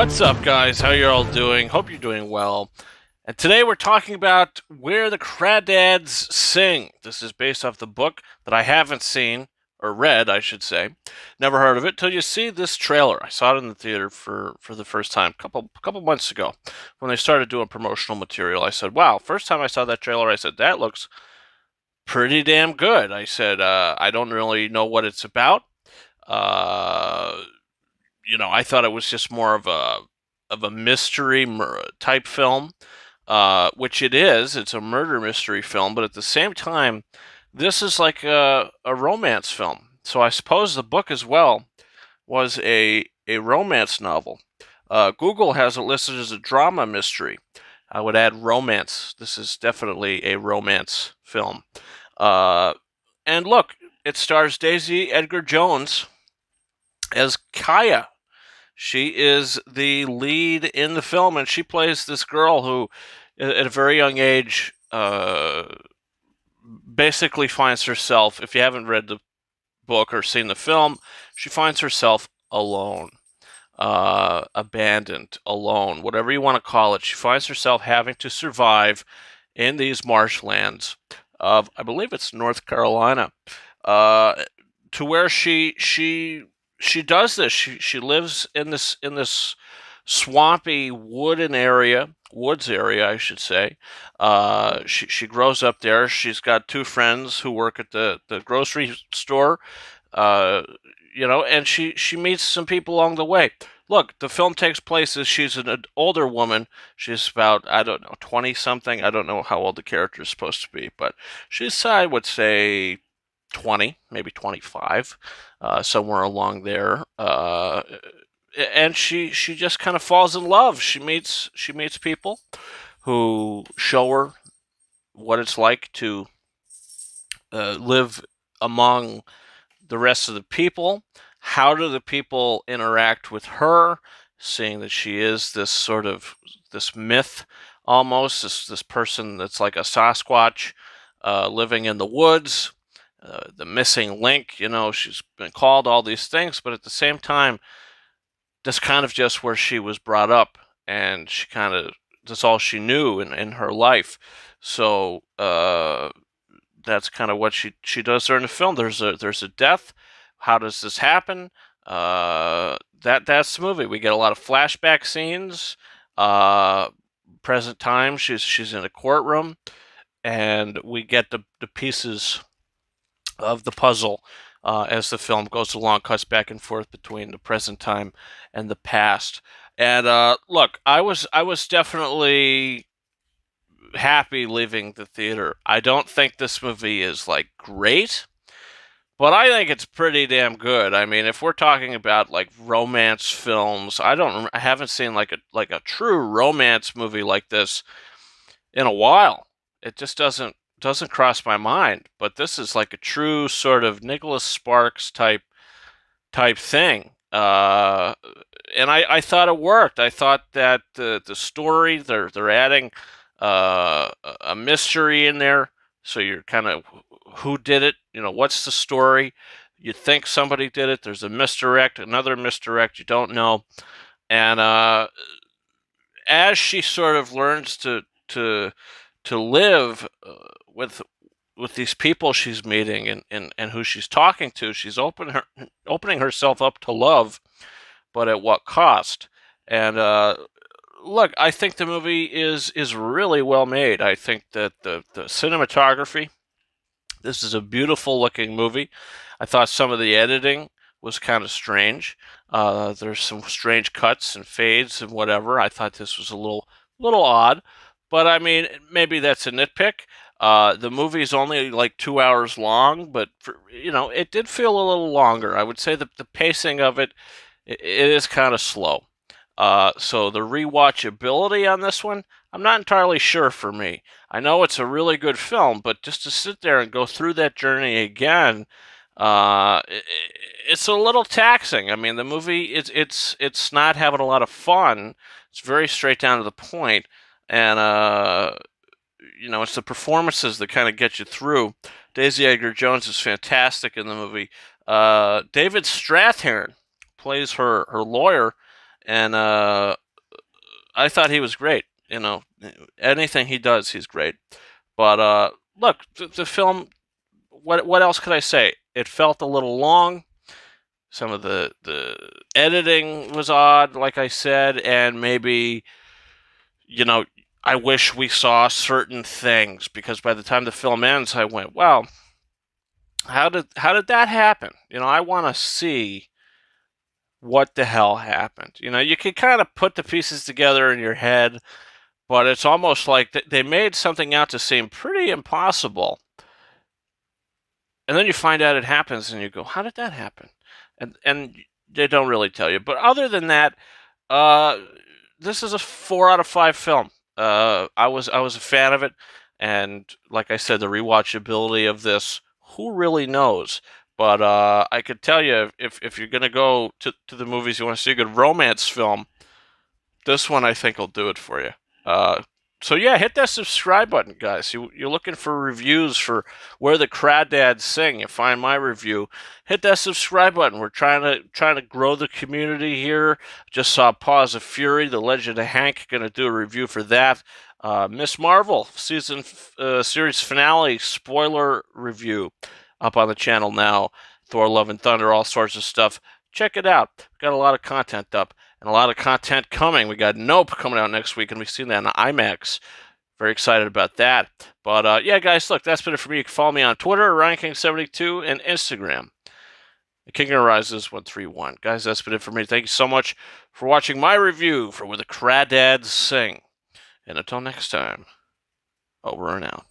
What's up, guys? How you all doing? Hope you're doing well. And today we're talking about Where the Crawdads Sing. This is based off the book that I haven't seen, or read, I should say. Never heard of it till you see this trailer. I saw it in the theater for the first time a couple months ago when they started doing promotional material. I said, wow, first time I saw that trailer, I said, that looks pretty damn good. I said, I don't really know what it's about. Uh, I thought it was just more of a mystery type film, which it is. It's a murder mystery film, but at the same time, this is like a romance film. So I suppose the book as well was a romance novel. Google has it listed as a drama mystery. I would add romance. This is definitely a romance film. Uh, and look, it stars Daisy Edgar-Jones as Kaya. She is the lead in the film, and she plays this girl who, at a very young age, basically finds herself, if you haven't read the book or seen the film, she finds herself alone, abandoned, alone, whatever you want to call it. She finds herself having to survive in these marshlands of, I believe it's North Carolina, to where she does this. She lives in this swampy woods area, I should say. She grows up there. She's got two friends who work at the grocery store. Uh, and she meets some people along the way. Look, the film takes place as she's an older woman. She's about, I don't know, 20 something. I don't know how old the character is supposed to be, but she's, I would say, 20, maybe 25, somewhere along there. And she just kind of falls in love. She meets people who show her what it's like to live among the rest of the people. How do the people interact with her, seeing that she is this sort of this myth, almost this person that's like a Sasquatch, living in the woods, the missing link. She's been called all these things, but at the same time, that's kind of just where she was brought up, and she kind of, that's all she knew in her life. So that's kind of what she does there in the film. There's a death. How does this happen? That's the movie. We get a lot of flashback scenes. Uh, Present time, she's in a courtroom, and we get the pieces of the puzzle as the film goes along, cuts back and forth between the present time and the past. And look, I was definitely happy leaving the theater. I don't think this movie is like great, but I think it's pretty damn good. I mean, if we're talking about like romance films, I haven't seen like a true romance movie like this in a while. It just doesn't cross my mind. But this is like a true sort of Nicholas Sparks type thing. And I thought it worked. I thought that the story, they're adding a mystery in there, so you're kind of, who did it? What's the story? You think somebody did it. There's a misdirect, another misdirect. You don't know, and as she sort of learns to live with these people she's meeting and who she's talking to, she's opening herself up to love, but at what cost? And look, I think the movie is really well made. I think that the cinematography. This is a beautiful looking movie. I thought some of the editing was kind of strange. There's some strange cuts and fades and whatever. I thought this was a little odd, but I mean, maybe that's a nitpick. The movie's only like 2 hours long, but it did feel a little longer. I would say that the pacing of it is kind of slow. So the rewatchability on this one, I'm not entirely sure for me. I know it's a really good film, but just to sit there and go through that journey again, it's a little taxing. I mean, the movie it's not having a lot of fun. It's very straight down to the point, and it's the performances that kind of get you through. Daisy Edgar-Jones is fantastic in the movie. David Strathairn plays her lawyer, and I thought he was great. You know, anything he does, he's great. But look, the film. What else could I say? It felt a little long. Some of the editing was odd, like I said, and maybe, you know, I wish we saw certain things, because by the time the film ends, I went, well, how did that happen? You know, I want to see what the hell happened. You know, you can kind of put the pieces together in your head, but it's almost like they made something out to seem pretty impossible, and then you find out it happens, and you go, how did that happen? And they don't really tell you. But other than that, uh, this is a 4 out of 5 film. I was a fan of it, and like I said, the rewatchability of this, who really knows? But I could tell you, if you're gonna go to the movies, you want to see a good romance film, this one I think will do it for you. Uh, so yeah, hit that subscribe button, guys. You're looking for reviews for Where the CRAWDADS Sing. You find my review. Hit that subscribe button. We're trying to grow the community here. Just saw Paws of Fury, The Legend of Hank. Going to do a review for that. Miss Marvel series finale spoiler review up on the channel now. Thor: Love and Thunder, all sorts of stuff. Check it out. We've got a lot of content up and a lot of content coming. We got Nope coming out next week, and we've seen that in IMAX. Very excited about that. But yeah, guys, look, that's been it for me. You can follow me on Twitter, RyanKing72, and Instagram, King Rises 131. Guys, that's been it for me. Thank you so much for watching my review for Where the CRAWDADS Sing. And until next time, over and out.